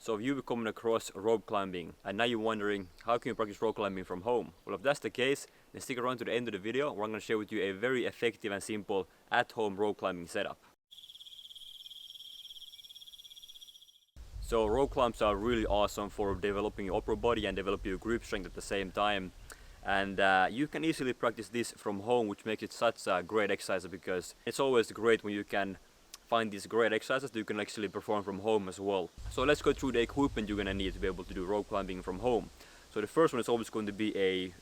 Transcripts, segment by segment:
So if you've come across rope climbing and now you're wondering how can you practice rope climbing from home? Well, if that's the case, then stick around to the end of the video where I'm going to share with you a very effective and simple at-home rope climbing setup. So rope climbs are really awesome for developing your upper body and developing your grip strength at the same time. And you can easily practice this from home, which makes it such a great exercise because it's always great when you can find these great exercises that you can actually perform from home as well. So let's go through the equipment you're gonna need to be able to do rope climbing from home. So the first one is always going to be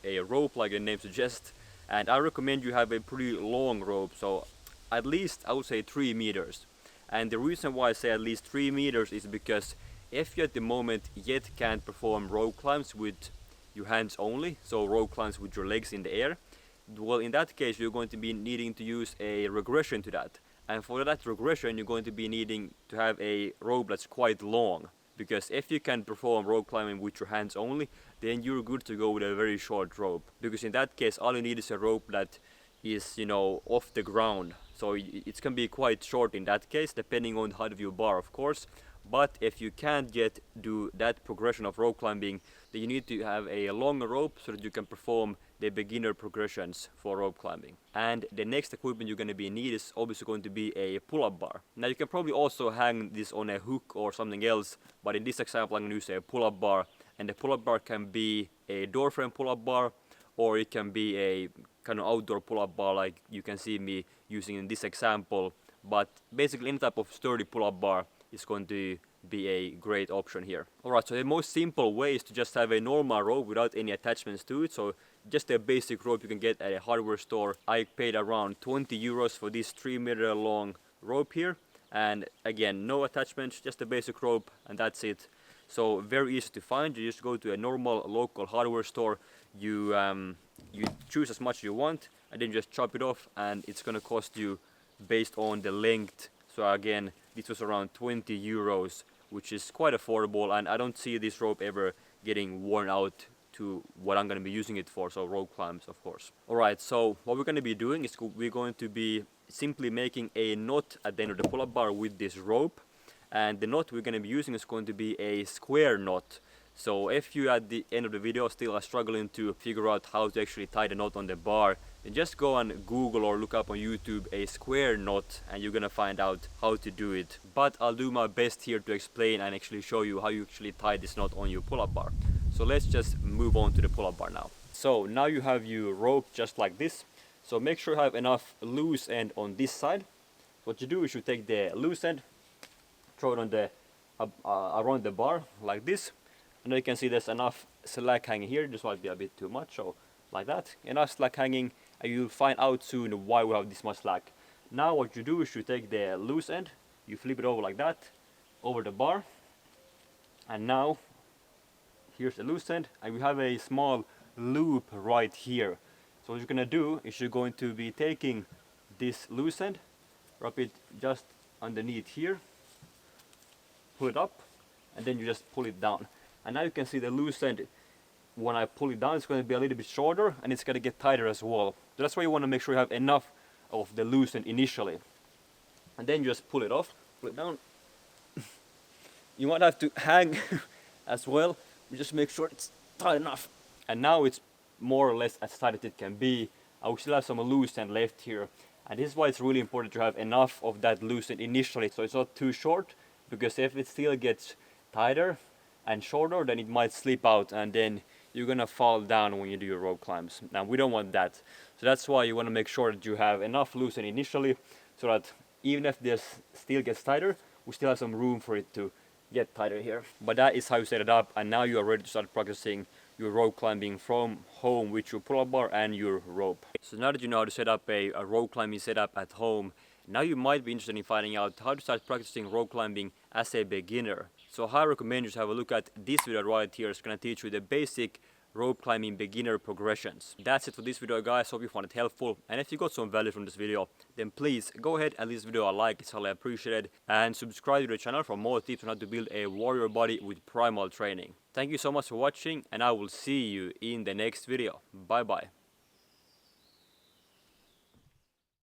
a rope, like the name suggests, and I recommend you have a pretty long rope, so at least I would say 3 meters. And the reason why I say at least 3 meters is because if you at the moment yet can't perform rope climbs with your hands only, so rope climbs with your legs in the air, well, in that case you're going to be needing to use a regression to that. And for that regression you're going to be needing to have a rope that's quite long, because if you can perform rope climbing with your hands only, then you're good to go with a very short rope, because in that case all you need is a rope that is, you know, off the ground. So it can be quite short in that case, depending on the height of your bar, of course. But if you can't yet do that progression of rope climbing, then you need to have a longer rope so that you can perform the beginner progressions for rope climbing. And the next equipment you're going to be need is obviously going to be a pull-up bar. Now you can probably also hang this on a hook or something else, but in this example I'm going to use a pull-up bar, and the pull-up bar can be a door frame pull-up bar, or it can be a kind of outdoor pull-up bar like you can see me using in this example. But basically any type of sturdy pull-up bar is going to be a great option here. Alright, so the most simple way is to just have a normal rope without any attachments to it. So just a basic rope you can get at a hardware store. I paid around 20 euros for this 3 meter long rope here. And again, no attachments, just a basic rope, and that's it. So very easy to find. You just go to a normal local hardware store, you choose as much as you want, and then just chop it off, and it's gonna cost you based on the length. So again, this was around 20 euros, which is quite affordable, and I don't see this rope ever getting worn out to what I'm going to be using it for, so rope climbs, of course. Alright, so what we're going to be doing is we're going to be simply making a knot at the end of the pull-up bar with this rope, and the knot we're going to be using is going to be a square knot. So if you at the end of the video still are struggling to figure out how to actually tie the knot on the bar, then just go and Google or look up on YouTube a square knot and you're gonna find out how to do it. But I'll do my best here to explain and actually show you how you actually tie this knot on your pull-up bar. So let's just move on to the pull-up bar now. So now you have your rope just like this. So make sure you have enough loose end on this side. What you do is you take the loose end, throw it on the around the bar like this. And you can see there's enough slack hanging here. This might be a bit too much, so like that, enough slack hanging, and you'll find out soon why we have this much slack. Now what you do is you take the loose end, you flip it over like that, over the bar, and now here's the loose end, and we have a small loop right here. So what you're gonna do is you're going to be taking this loose end, wrap it just underneath here, pull it up, and then you just pull it down. And now you can see the loose end, when I pull it down, it's going to be a little bit shorter and it's going to get tighter as well. So that's why you want to make sure you have enough of the loose end initially. And then you just pull it off, pull it down. You might have to hang as well, but just make sure it's tight enough. And now it's more or less as tight as it can be. I will still have some loose end left here. And this is why it's really important to have enough of that loose end initially, so it's not too short, because if it still gets tighter and shorter, then it might slip out and then you're gonna fall down when you do your rope climbs. Now we don't want that, so that's why you want to make sure that you have enough loose end initially, so that even if this still gets tighter, we still have some room for it to get tighter here. But that is how you set it up, and now you are ready to start practicing your rope climbing from home with your pull-up bar and your rope. So now that you know how to set up a rope climbing setup at home, now you might be interested in finding out how to start practicing rope climbing as a beginner. So I recommend you to have a look at this video right here. It's going to teach you the basic rope climbing beginner progressions. That's it for this video, guys. Hope you found it helpful, and if you got some value from this video, then please go ahead and leave this video a like. It's highly appreciated, and subscribe to the channel for more tips on how to build a warrior body with primal training. Thank you so much for watching, and I will see you in the next video. Bye bye.